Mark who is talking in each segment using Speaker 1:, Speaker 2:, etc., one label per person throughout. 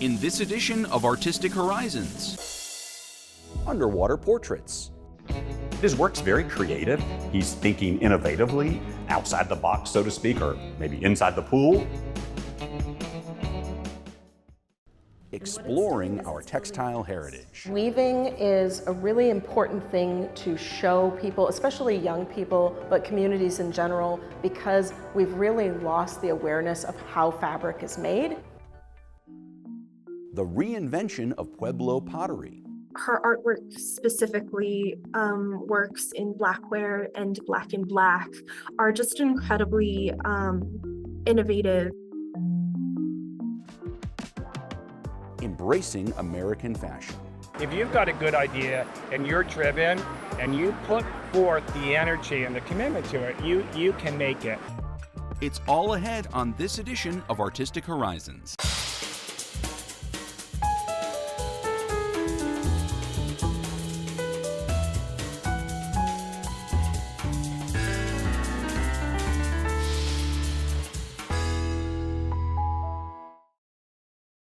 Speaker 1: In this edition of Artistic Horizons, underwater portraits.
Speaker 2: His work's very creative. He's thinking innovatively, outside the box, so to speak, or maybe inside the pool.
Speaker 1: Exploring our textile heritage.
Speaker 3: Weaving is a really important thing to show people, especially young people, but communities in general, because we've really lost the awareness of how fabric is made.
Speaker 1: The reinvention of Pueblo pottery.
Speaker 4: Her artwork specifically, works in blackware and black and black, are just incredibly innovative.
Speaker 1: Embracing American fashion.
Speaker 5: If you've got a good idea and you're driven and you put forth the energy and the commitment to it, you can make it.
Speaker 1: It's all ahead on this edition of Artistic Horizons.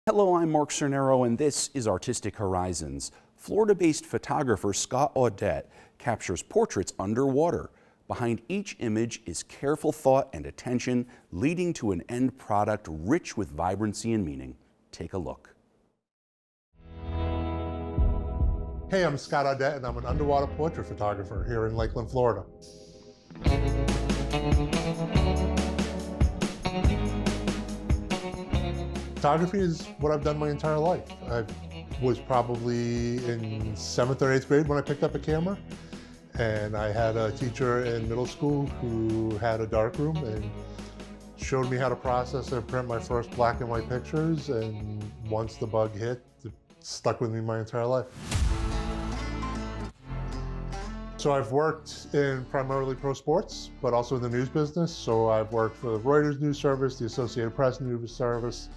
Speaker 1: Hello, I'm Mark Cernero, and this is Artistic Horizons. Florida-based photographer Scott Audette captures portraits underwater. Behind each image is careful thought and attention, leading to an end product rich with vibrancy and meaning. Take a look.
Speaker 6: Hey, I'm Scott Audette, and I'm an underwater portrait photographer here in Lakeland, Florida. Photography is what I've done my entire life. I was probably in 7th or 8th grade when I picked up a camera, and I had a teacher in middle school who had a darkroom and showed me how to process and print my first black and white pictures, and once the bug hit, it stuck with me my entire life. So I've worked in primarily pro sports, but also in the news business. So I've worked for the Reuters News Service, the Associated Press News Service,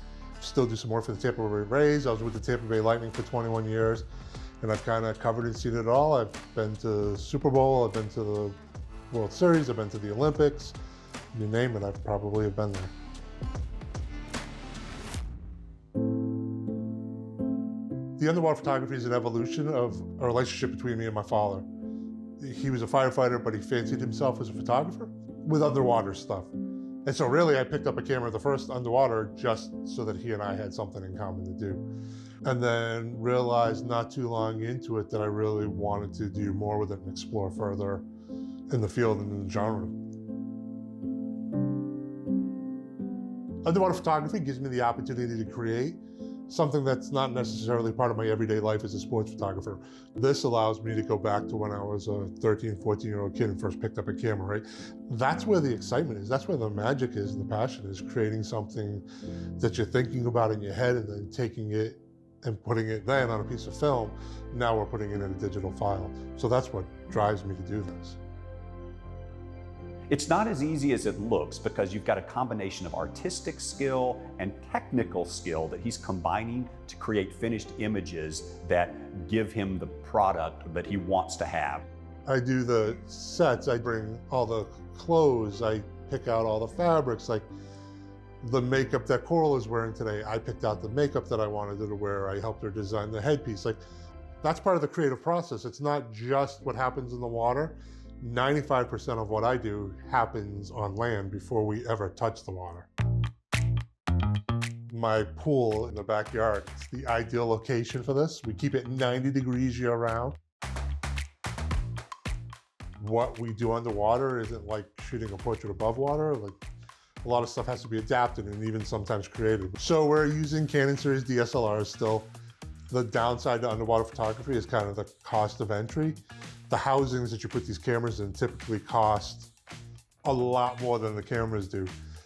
Speaker 6: still do some work for the Tampa Bay Rays. I was with the Tampa Bay Lightning for 21 years, and I've kind of covered and seen it all. I've been to Super Bowl, I've been to the World Series, I've been to the Olympics. You name it, I've probably have been there. The underwater photography is an evolution of a relationship between me and my father. He was a firefighter, but he fancied himself as a photographer with underwater stuff. And so really I picked up a camera, the first underwater, just so that he and I had something in common to do. And then realized not too long into it that I really wanted to do more with it and explore further in the field and in the genre. Underwater photography gives me the opportunity to create something that's not necessarily part of my everyday life as a sports photographer. This allows me to go back to when I was a 13, 14-year-old kid and first picked up a camera, right? That's where the excitement is. That's where the magic is and the passion is, creating something that you're thinking about in your head and then taking it and putting it then on a piece of film. Now we're putting it in a digital file. So that's what drives me to do this.
Speaker 2: It's not as easy as it looks because you've got a combination of artistic skill and technical skill that he's combining to create finished images that give him the product that he wants to have.
Speaker 6: I do the sets, I bring all the clothes, I pick out all the fabrics, like the makeup that Coral is wearing today. I picked out the makeup that I wanted her to wear. I helped her design the headpiece. Like, that's part of the creative process. It's not just what happens in the water. 95% of what I do happens on land before we ever touch the water. My pool in the backyard, it's the ideal location for this. We keep it 90 degrees year round. What we do underwater isn't like shooting a portrait above water. Like, a lot of stuff has to be adapted and even sometimes created. So we're using Canon series DSLRs still. The downside to underwater photography is kind of the cost of entry. The housings that you put these cameras in typically cost a lot more than the cameras do.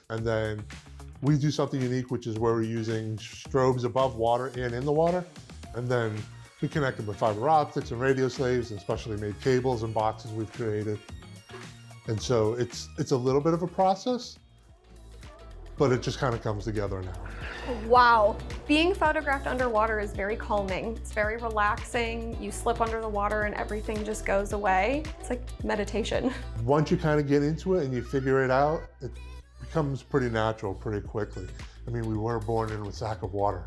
Speaker 6: And then we do something unique, which is where we're using strobes above water and in the water. And then we connect them with fiber optics and radio slaves and specially made cables and boxes we've created. And so it's a little bit of a process, but it just kind of comes together now.
Speaker 7: Wow. Being photographed underwater is very calming. It's very relaxing. You slip under the water and everything just goes away. It's like meditation.
Speaker 6: Once you kind of get into it and you figure it out, it becomes pretty natural pretty quickly. I mean, we weren't born in a sack of water.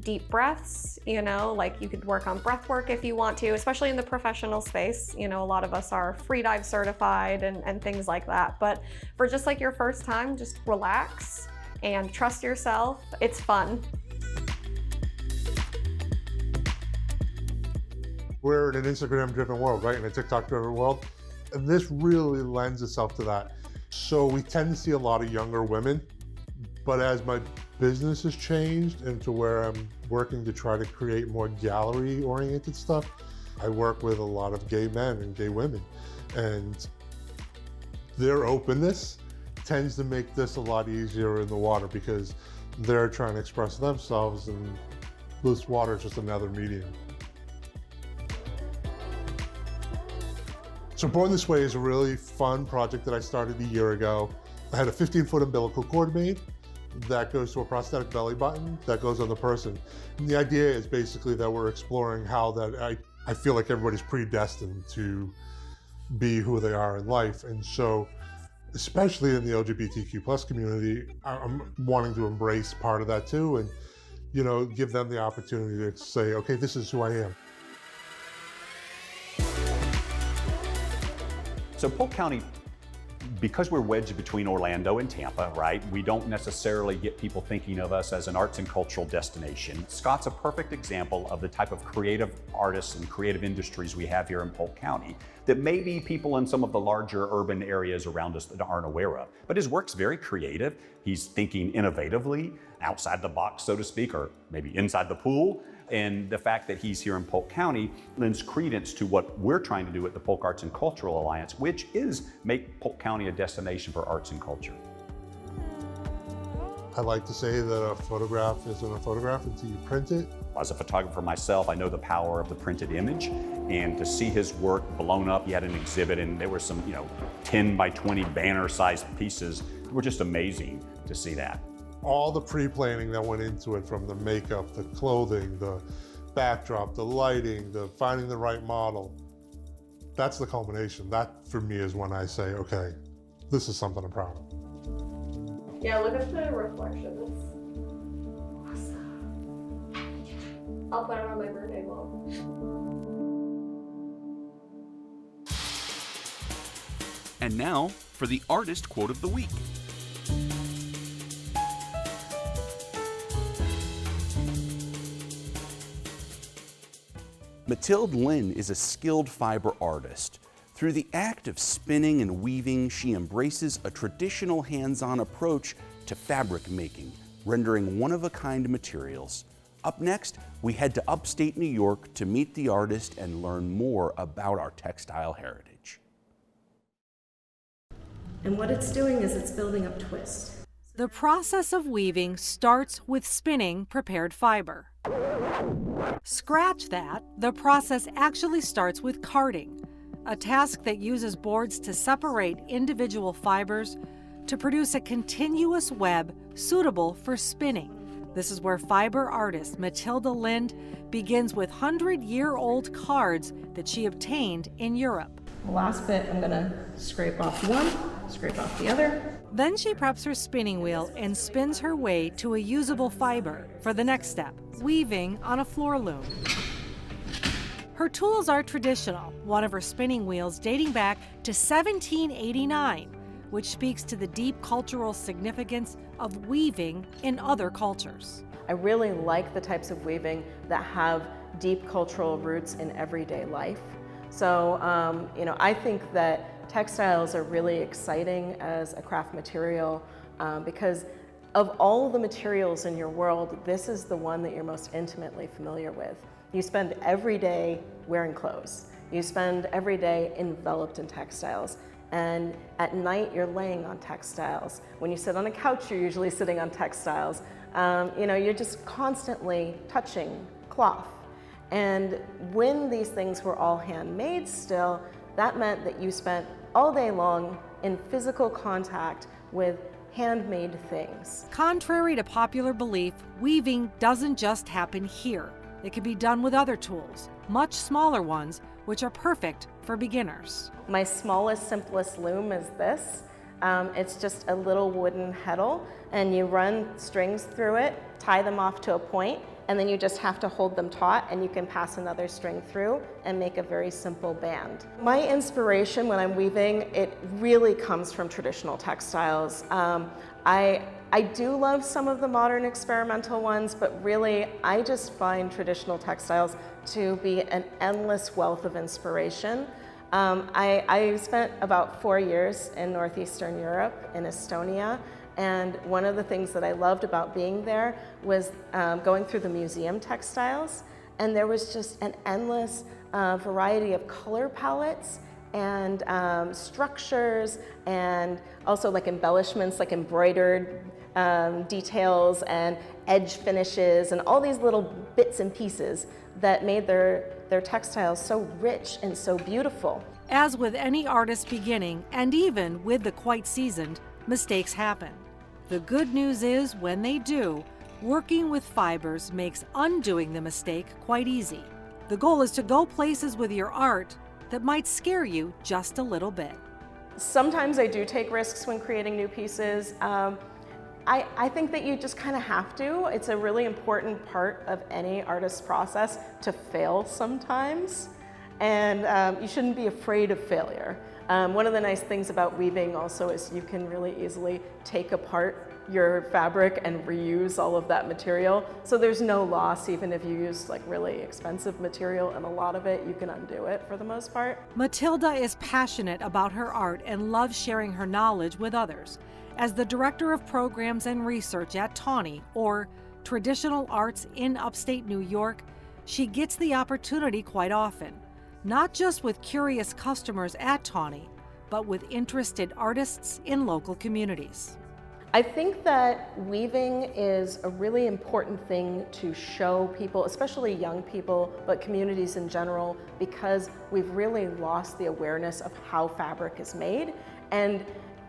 Speaker 7: deep breaths, like you could work on breath work if you want to, especially in the professional space. A lot of us are free dive certified and things like that. But for just like your first time, just relax and trust yourself. It's fun.
Speaker 6: We're in an Instagram-driven world, right? In a TikTok-driven world. And this really lends itself to that. So we tend to see a lot of younger women, but as my business has changed into where I'm working to try to create more gallery-oriented stuff, I work with a lot of gay men and gay women. And their openness tends to make this a lot easier in the water because they're trying to express themselves and this water is just another medium. So Born This Way is a really fun project that I started a year ago. I had a 15-foot umbilical cord made that goes to a prosthetic belly button that goes on the person. And the idea is basically that we're exploring how that I feel like everybody's predestined to be who they are in life. And so, especially in the LGBTQ plus community, I'm wanting to embrace part of that too and, give them the opportunity to say, okay, this is who I am.
Speaker 2: So Polk County, because we're wedged between Orlando and Tampa, right, we don't necessarily get people thinking of us as an arts and cultural destination. Scott's a perfect example of the type of creative artists and creative industries we have here in Polk County that maybe people in some of the larger urban areas around us that aren't aware of. But his work's very creative. He's thinking innovatively, outside the box, so to speak, or maybe inside the pool. And the fact that he's here in Polk County lends credence to what we're trying to do at the Polk Arts and Cultural Alliance, which is make Polk County a destination for arts and culture.
Speaker 6: I like to say that a photograph isn't a photograph until you print it.
Speaker 2: As a photographer myself, I know the power of the printed image, and to see his work blown up, he had an exhibit and there were some, 10 by 20 banner-sized pieces. They were just amazing to see that.
Speaker 6: All the pre-planning that went into it, from the makeup, the clothing, the backdrop, the lighting, the finding the right model, that's the culmination. That for me is when I say, okay, this is something I'm proud of.
Speaker 7: Yeah, look at the reflection. It's awesome. I'll put it on my birthday wall.
Speaker 1: And now for the artist quote of the week. Mathilde Lynn is a skilled fiber artist. Through the act of spinning and weaving, she embraces a traditional hands-on approach to fabric making, rendering one-of-a-kind materials. Up next, we head to upstate New York to meet the artist and learn more about our textile heritage.
Speaker 3: And what it's doing is it's building up twist.
Speaker 8: The process of weaving starts with spinning prepared fiber. Scratch that, the process actually starts with carding, a task that uses boards to separate individual fibers to produce a continuous web suitable for spinning. This is where fiber artist Mathilde Lynn begins with 100-year-old cards that she obtained in Europe.
Speaker 3: The last bit, I'm gonna scrape off one, scrape off the other.
Speaker 8: Then she preps her spinning wheel and spins her way to a usable fiber for the next step, weaving on a floor loom. Her tools are traditional, one of her spinning wheels dating back to 1789, which speaks to the deep cultural significance of weaving in other cultures.
Speaker 3: I really like the types of weaving that have deep cultural roots in everyday life. So, I think that textiles are really exciting as a craft material because of all the materials in your world, this is the one that you're most intimately familiar with. You spend every day wearing clothes. You spend every day enveloped in textiles. And at night, you're laying on textiles. When you sit on a couch, you're usually sitting on textiles. You're just constantly touching cloth. And when these things were all handmade still, that meant that you spent all day long in physical contact with handmade things.
Speaker 8: Contrary to popular belief, weaving doesn't just happen here. It can be done with other tools, much smaller ones, which are perfect for beginners.
Speaker 3: My smallest, simplest loom is this. It's just a little wooden heddle, and you run strings through it, tie them off to a point, and then you just have to hold them taut and you can pass another string through and make a very simple band. My inspiration when I'm weaving, it really comes from traditional textiles. I do love some of the modern experimental ones, but really I just find traditional textiles to be an endless wealth of inspiration. I spent about 4 years in Northeastern Europe, in Estonia, and one of the things that I loved about being there was going through the museum textiles, and there was just an endless variety of color palettes and structures, and also like embellishments, like embroidered details and edge finishes and all these little bits and pieces that made their textiles so rich and so beautiful.
Speaker 8: As with any artist beginning, and even with the quite seasoned, mistakes happen. The good news is, when they do, working with fibers makes undoing the mistake quite easy. The goal is to go places with your art that might scare you just a little bit.
Speaker 3: Sometimes I do take risks when creating new pieces. I think that you just kind of have to. It's a really important part of any artist's process to fail sometimes, and you shouldn't be afraid of failure. One of the nice things about weaving also is you can really easily take apart your fabric and reuse all of that material. So there's no loss, even if you use like really expensive material, and a lot of it, you can undo it for the most part.
Speaker 8: Matilda is passionate about her art and loves sharing her knowledge with others. As the Director of Programs and Research at Tawny, or Traditional Arts in upstate New York, she gets the opportunity quite often, not just with curious customers at Tawny, but with interested artists in local communities.
Speaker 3: I think that weaving is a really important thing to show people, especially young people, but communities in general, because we've really lost the awareness of how fabric is made. And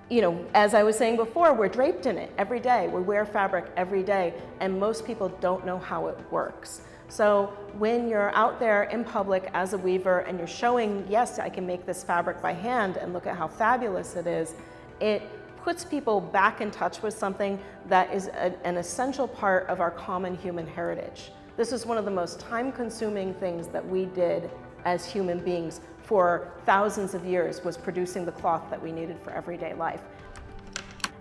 Speaker 3: you know, as I was saying before, we're draped in it every day. We wear fabric every day, and most people don't know how it works. So when you're out there in public as a weaver and you're showing, yes, I can make this fabric by hand and look at how fabulous it is, it puts people back in touch with something that is an essential part of our common human heritage. This is one of the most time-consuming things that we did as human beings for thousands of years, was producing the cloth that we needed for everyday life.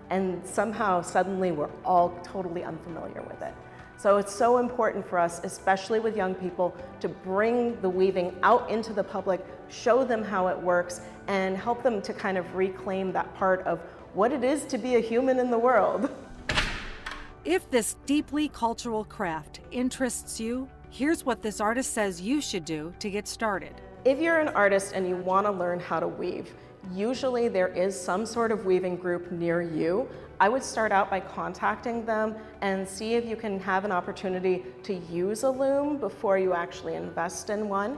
Speaker 3: And somehow, suddenly, we're all totally unfamiliar with it. So it's so important for us, especially with young people, to bring the weaving out into the public, show them how it works, and help them to kind of reclaim that part of what it is to be a human in the world.
Speaker 8: If this deeply cultural craft interests you, here's what this artist says you should do to get started.
Speaker 3: If you're an artist and you want to learn how to weave, usually there is some sort of weaving group near you. I would start out by contacting them and see if you can have an opportunity to use a loom before you actually invest in one.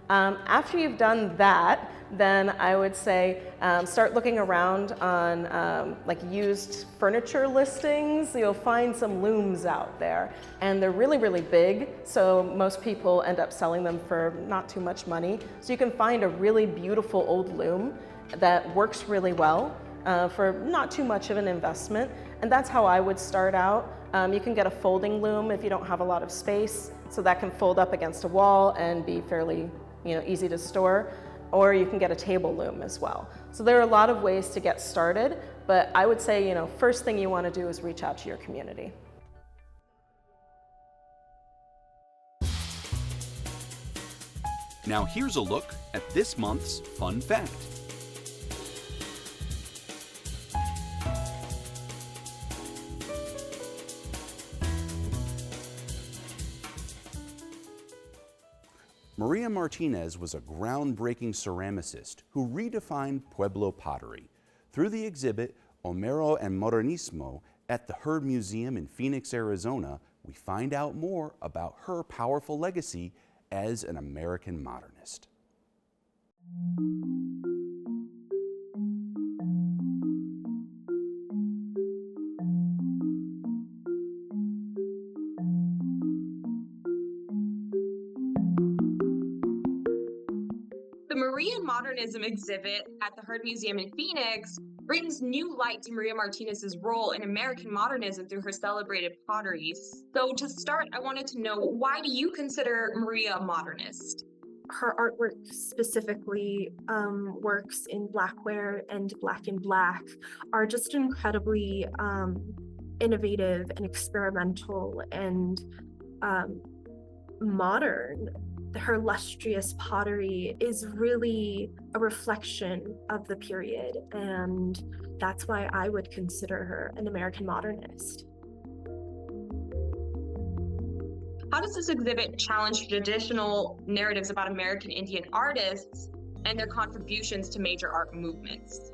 Speaker 3: After you've done that, then I would say start looking around on like used furniture listings. You'll find some looms out there, and they're really, really big, so most people end up selling them for not too much money. So you can find a really beautiful old loom that works really well for not too much of an investment, and that's how I would start out. You can get a folding loom if you don't have a lot of space, so that can fold up against a wall and be fairly easy to store, or you can get a table loom as well. So there are a lot of ways to get started, but I would say, first thing you want to do is reach out to your community.
Speaker 1: Now here's a look at this month's fun fact. Maria Martinez was a groundbreaking ceramicist who redefined Pueblo pottery. Through the exhibit Homero and Modernismo at the Heard Museum in Phoenix, Arizona, we find out more about her powerful legacy as an American modernist.
Speaker 9: The Maria Modernism exhibit at the Heard Museum in Phoenix brings new light to Maria Martinez's role in American modernism through her celebrated potteries. So to start, I wanted to know, why do you consider Maria a modernist?
Speaker 4: Her artwork, specifically works in blackware and black, are just incredibly innovative and experimental and modern. Her lustrous pottery is really a reflection of the period, and that's why I would consider her an American modernist.
Speaker 9: How does this exhibit challenge traditional narratives about American Indian artists and their contributions to major art movements?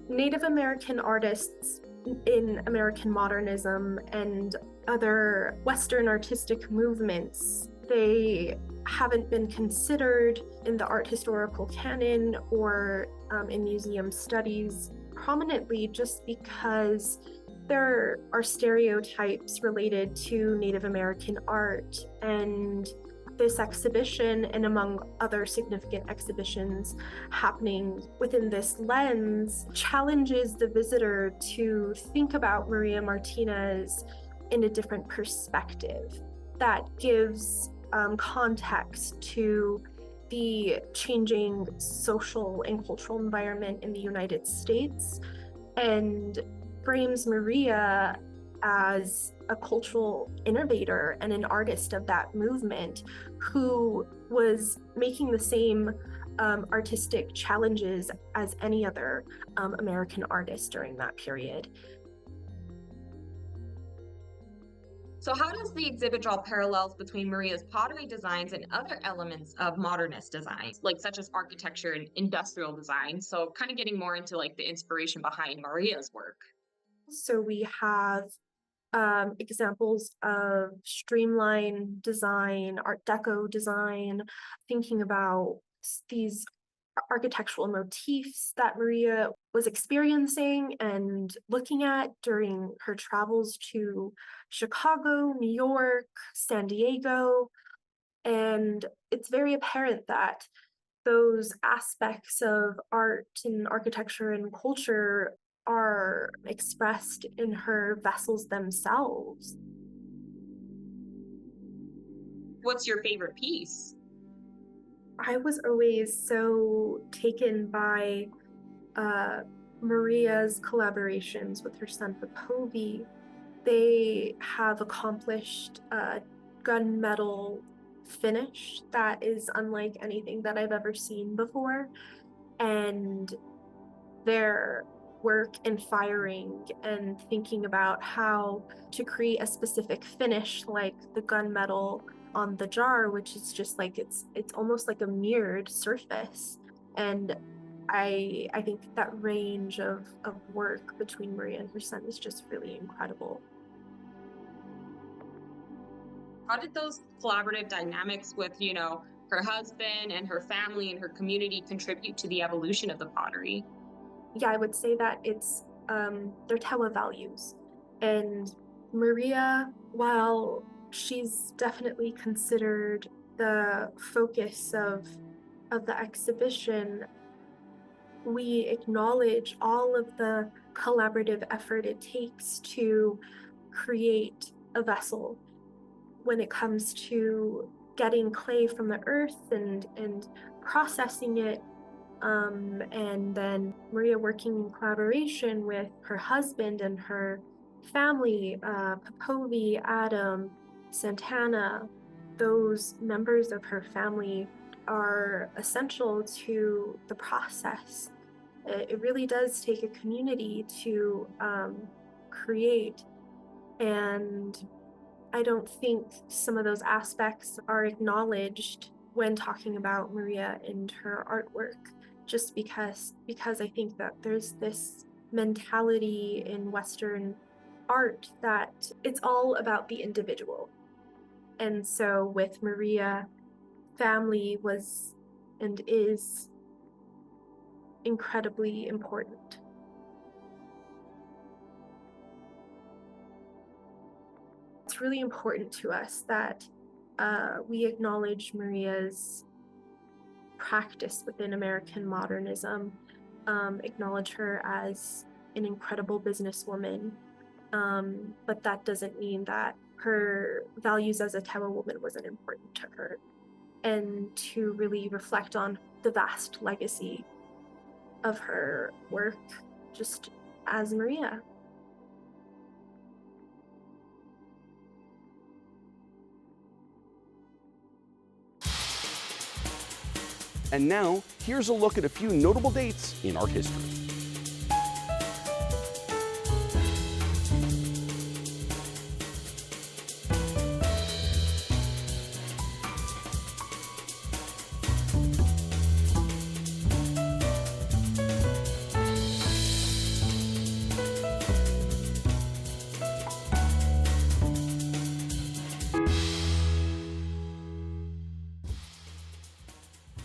Speaker 4: Native American artists in American modernism and other Western artistic movements, they haven't been considered in the art historical canon or in museum studies prominently, just because there are stereotypes related to Native American art. And this exhibition, and among other significant exhibitions happening within this lens, challenges the visitor to think about Maria Martinez in a different perspective that gives context to the changing social and cultural environment in the United States, and frames Maria as a cultural innovator and an artist of that movement who was making the same artistic challenges as any other American artist during that period.
Speaker 9: So how does the exhibit draw parallels between Maria's pottery designs and other elements of modernist design, like such as architecture and industrial design? So kind of getting more into like the inspiration behind Maria's work.
Speaker 4: So we have examples of streamline design, Art Deco design, thinking about these architectural motifs that Maria was experiencing and looking at during her travels to Chicago, New York, San Diego. And it's very apparent that those aspects of art and architecture and culture are expressed in her vessels themselves.
Speaker 9: What's your favorite piece?
Speaker 4: I was always so taken by Maria's collaborations with her son Popovi. They have accomplished a gunmetal finish that is unlike anything that I've ever seen before, and their work in firing and thinking about how to create a specific finish like the gunmetal on the jar, which is just like it's almost like a mirrored surface. And I think that range of work between Maria and her son is just really incredible.
Speaker 9: How did those collaborative dynamics with, her husband and her family and her community contribute to the evolution of the pottery?
Speaker 4: Yeah, I would say that it's their Tewa values. And Maria, while she's definitely considered the focus of the exhibition, we acknowledge all of the collaborative effort it takes to create a vessel when it comes to getting clay from the earth and processing it. And then Maria working in collaboration with her husband and her family, Popovi, Adam, Santana. Those members of her family are essential to the process. It really does take a community to create, and I don't think some of those aspects are acknowledged when talking about Maria and her artwork, just because I think that there's this mentality in Western art that it's all about the individual. And so with Maria, family was and is incredibly important. It's really important to us that we acknowledge Maria's practice within American modernism acknowledge her as an incredible businesswoman, but that doesn't mean that her values as a Tewa woman wasn't important to her, and to really reflect on the vast legacy of her work just as Maria.
Speaker 1: And now, here's a look at a few notable dates in art history.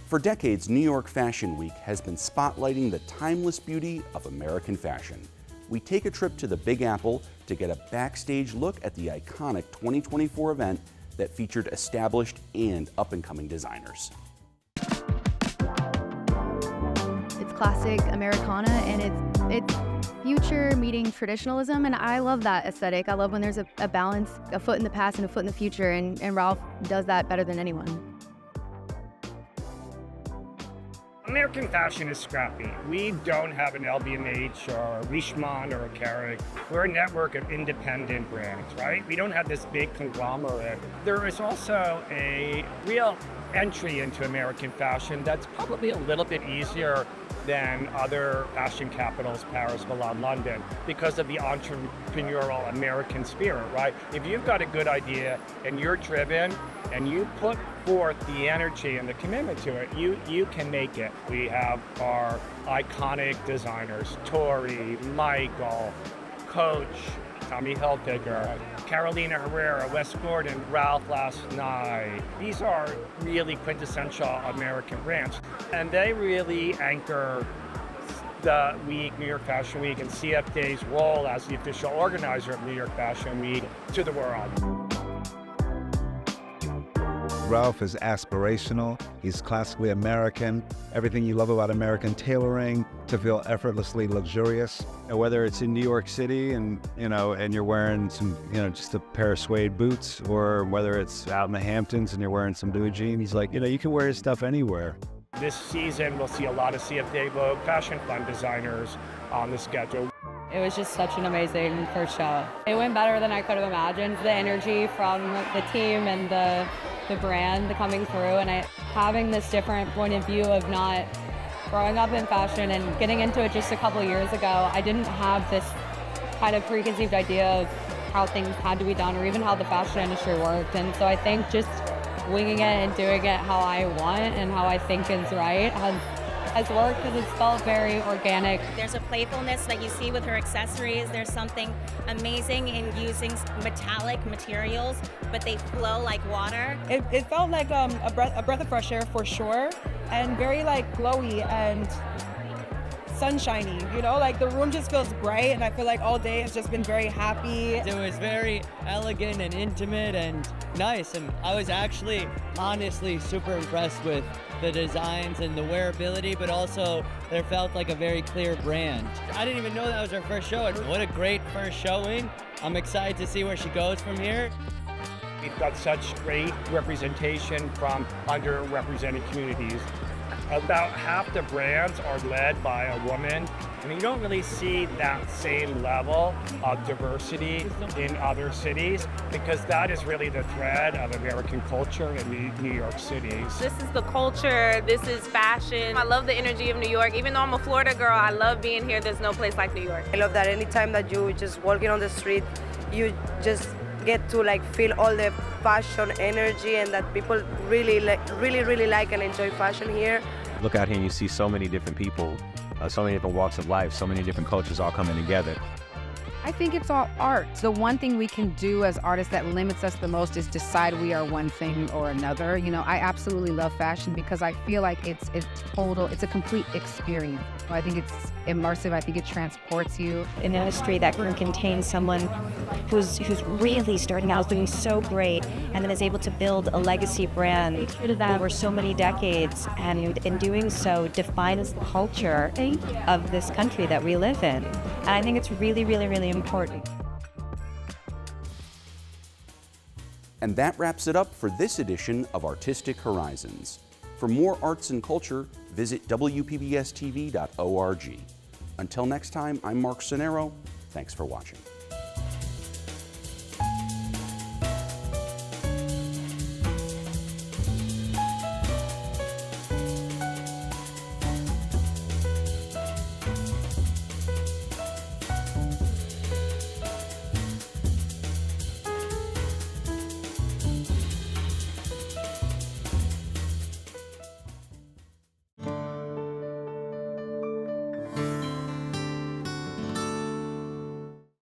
Speaker 1: For decades, New York Fashion Week has been spotlighting the timeless beauty of American fashion. We take a trip to the Big Apple to get a backstage look at the iconic 2024 event that featured established and up-and-coming designers.
Speaker 10: It's classic Americana, and it's future meeting traditionalism, and I love that aesthetic. I love when there's a balance, a foot in the past and a foot in the future, and Ralph does that better than anyone.
Speaker 5: American fashion is scrappy. We don't have an LVMH or a Richemont or a Carrick. We're a network of independent brands, right? We don't have this big conglomerate. There is also a real entry into American fashion that's probably a little bit easier than other fashion capitals, Paris, Milan, London, because of the entrepreneurial American spirit, right? If you've got a good idea and you're driven and you put forth the energy and the commitment to it, you can make it. We have our iconic designers, Tori, Michael, Coach, Tommy Hilfiger, Carolina Herrera, Wes Gordon, Ralph last night. These are really quintessential American brands, and they really anchor the week, New York Fashion Week, and CFDA's role as the official organizer of New York Fashion Week to the world.
Speaker 11: Ralph is aspirational, he's classically American, everything you love about American tailoring to feel effortlessly luxurious.
Speaker 12: And whether it's in New York City and you're wearing some, just a pair of suede boots, or whether it's out in the Hamptons and you're wearing some blue jeans, you can wear his stuff anywhere.
Speaker 5: This season, we'll see a lot of CFDA Vogue Fashion Fund designers on the schedule.
Speaker 13: It was just such an amazing first show. It went better than I could have imagined. The energy from the team and the brand coming through, and having this different point of view of not growing up in fashion and getting into it just a couple of years ago. I didn't have this kind of preconceived idea of how things had to be done or even how the fashion industry worked. And so I think just winging it and doing it how I want and how I think is right has worked, because it's felt very organic.
Speaker 14: There's a playfulness that you see with her accessories. There's something amazing in using metallic materials, but they flow like water.
Speaker 15: It felt like a breath of fresh air for sure, and very glowy and sunshiny, the room just feels bright, and I feel like all day it's just been very happy.
Speaker 16: It was very elegant and intimate and nice, and I was actually honestly super impressed with the designs and the wearability, but also there felt like a very clear brand. I didn't even know that was her first show, and what a great first showing. I'm excited to see where she goes from here.
Speaker 5: We've got such great representation from underrepresented communities. About half the brands are led by a woman, and you don't really see that same level of diversity in other cities, because that is really the thread of American culture in New York City.
Speaker 17: This is the culture, this is fashion. I love the energy of New York. Even though I'm a Florida girl, I love being here. There's no place like New York.
Speaker 18: I love that anytime that you just walking on the street, you just get to feel all the fashion energy, and that people really like and enjoy fashion here.
Speaker 12: Look out here and you see so many different people, so many different walks of life, so many different cultures all coming together.
Speaker 19: I think it's all art. The one thing we can do as artists that limits us the most is decide we are one thing or another. You know, I absolutely love fashion because I feel like it's a complete experience. I think it's immersive. I think it transports you.
Speaker 20: An industry that can contain someone who's really starting out, doing so great, and then is able to build a legacy brand over so many decades, and in doing so defines the culture of this country that we live in. And I think it's really, really, really important.
Speaker 1: And that wraps it up for this edition of Artistic Horizons. For more arts and culture, visit WPBSTV.org. Until next time, I'm Mark Sonero. Thanks for watching.